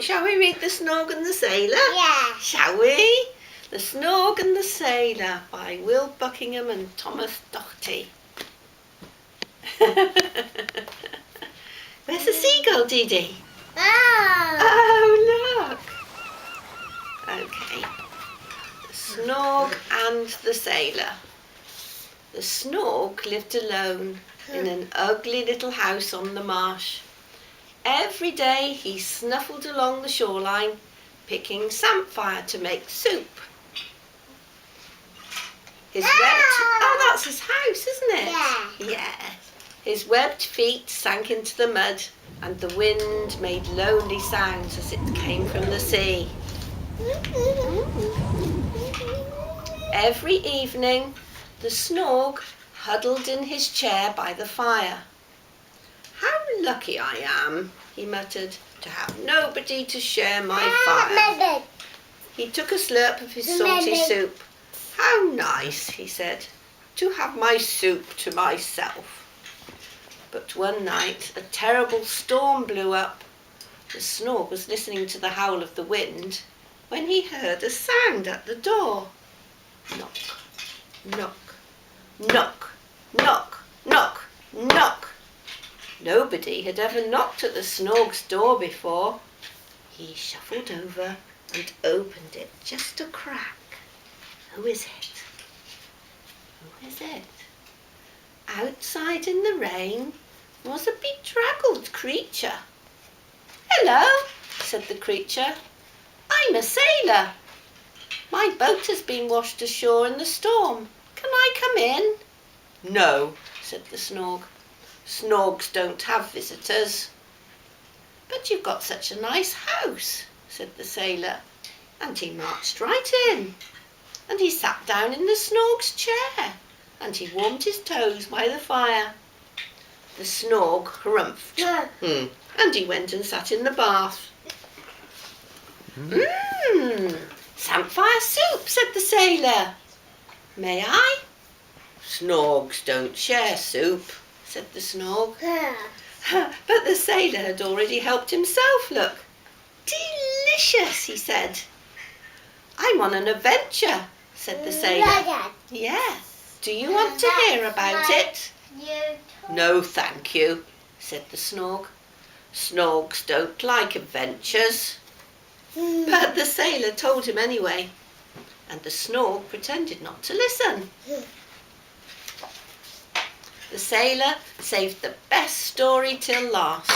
shall we read The Snorg and the Sailor? Yeah. Shall we? The Snorg and the Sailor by Will Buckingham and Thomas Doherty. Where's the seagull, Didi? Oh, look. Okay. The Snorg and the Sailor. The Snorg lived alone in an ugly little house on the marsh. Every day he snuffled along the shoreline, picking samphire to make soup. Oh, that's his house, isn't it? Yeah. Yeah. His webbed feet sank into the mud, and the wind made lonely sounds as it came from the sea. Every evening, the Snorg huddled in his chair by the fire. "How lucky I am," he muttered, "to have nobody to share my fire." He took a slurp of his salty soup. "How nice," he said, "to have my soup to myself." But one night a terrible storm blew up. The Snorg was listening to the howl of the wind when he heard a sound at the door. Knock, knock, knock, knock, knock, knock. Nobody had ever knocked at the Snorg's door before. He shuffled over and opened it just a crack. Who is it? Who is it? Outside in the rain was a bedraggled creature. "Hello," said the creature. "I'm a sailor. My boat has been washed ashore in the storm. Can I come in?" "No," said the Snorg. "Snorgs don't have visitors." "But you've got such a nice house," said the sailor, and he marched right in. And he sat down in the Snorg's chair, and he warmed his toes by the fire. The Snorg harumphed, and he went and sat in the bath. "Samphire soup," said the sailor. "May I?" "Snorgs don't share soup," said the Snorg. But the sailor had already helped himself, look. "Delicious," he said. "I'm on an adventure," said the sailor. "Yeah. Do you want to hear about it?" "No, thank you," said the Snorg. "Snorgs don't like adventures." But the sailor told him anyway, and the Snorg pretended not to listen. The sailor saved the best story till last.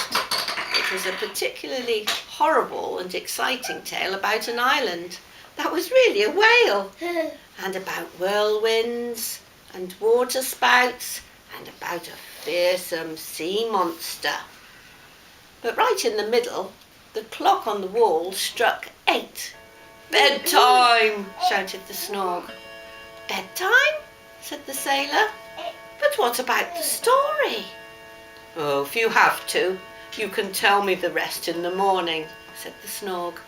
It was a particularly horrible and exciting tale about an island that was really a whale, and about whirlwinds and water spouts, and about a fearsome sea monster. But right in the middle, the clock on the wall struck 8. "Bedtime!" shouted the Snorg. "Bedtime?" said the sailor. "But what about the story?" "Oh, if you have to, you can tell me the rest in the morning," said the Snorg.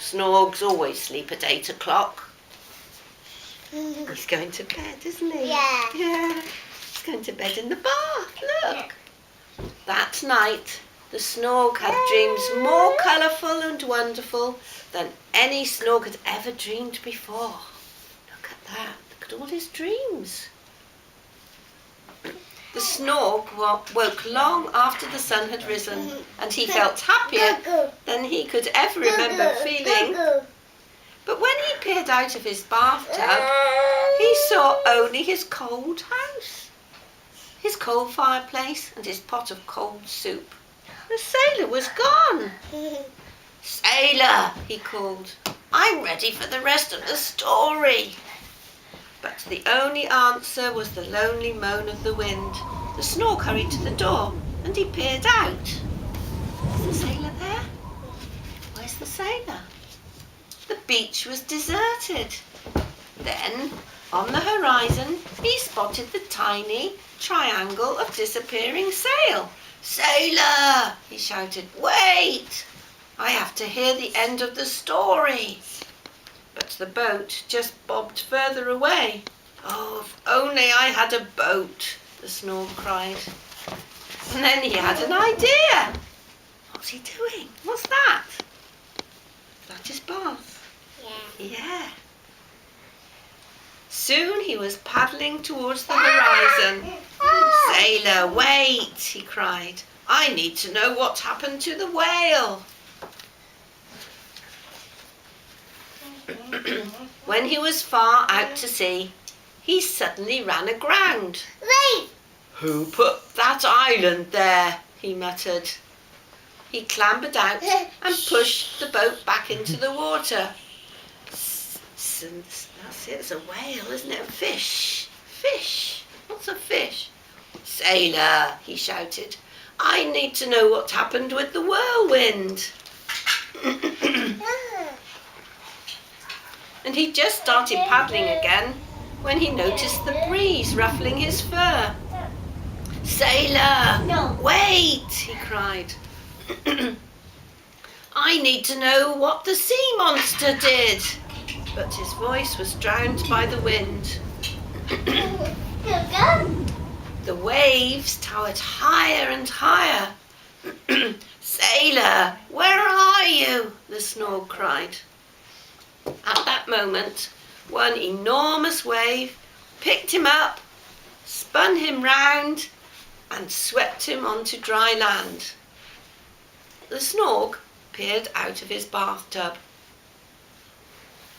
"Snorgs always sleep at 8 o'clock. He's going to bed, isn't he? Yeah. He's going to bed in the bath, look. That night, the Snorg had dreams more colourful and wonderful than any Snorg had ever dreamed before. Look at that. Look at all his dreams. The Snorg woke long after the sun had risen, and he felt happier than he could ever remember feeling. But when he peered out of his bathtub, he saw only his cold house, his coal fireplace, and his pot of cold soup. The sailor was gone. "Sailor," he called, "I'm ready for the rest of the story." But the only answer was the lonely moan of the wind. The Snorg hurried to the door, and he peered out. Is the sailor there? Where's the sailor? The beach was deserted. Then, on the horizon, he spotted the tiny triangle of disappearing sail. "Sailor!" he shouted. "Wait! I have to hear the end of the story." But the boat just bobbed further away. "Oh, if only I had a boat," the Snorg cried. And then he had an idea. What's he doing? What's that? bath? Yeah. Yeah. Soon he was paddling towards the horizon. "Sailor, wait!" he cried. "I need to know what happened to the whale." When he was far out to sea, he suddenly ran aground. Wait! "Who put that island there?" he muttered. He clambered out and pushed the boat back into the water. That's it, it's a whale, isn't it? A fish. Fish. What's a fish? "Sailor," he shouted, "I need to know what happened with the whirlwind." And he just started paddling again when he noticed the breeze ruffling his fur. "Sailor, No. wait!" he cried. "I need to know what the sea monster did." But his voice was drowned by the wind. The waves towered higher and higher. "Sailor, where are you?" the Snorg cried. At that moment, one enormous wave picked him up, spun him round, and swept him onto dry land. The Snorg peered out of his bathtub.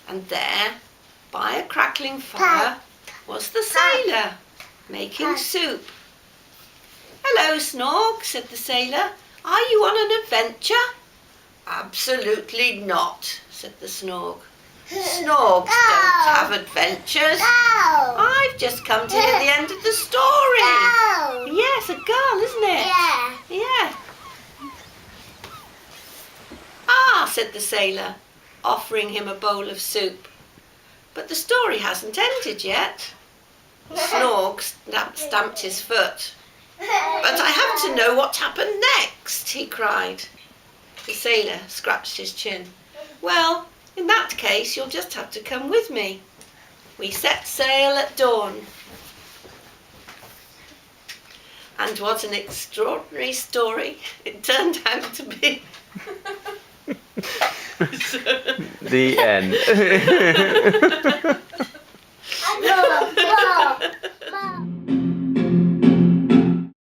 And there, by a crackling fire, was the sailor, making soup. "Hello, Snorg," said the sailor. "Are you on an adventure?" "Absolutely not," said the Snorg. "Snorgs don't have adventures. I've just come to hear the end of the story." Yes, a girl, isn't it? Yeah. Yeah. "Ah," said the sailor, offering him a bowl of soup. "But the story hasn't ended yet." Snorg stamped his foot. "But I have to know what happened next," he cried. The sailor scratched his chin. "Well, in that case, you'll just have to come with me. We set sail at dawn." And what an extraordinary story it turned out to be. The end.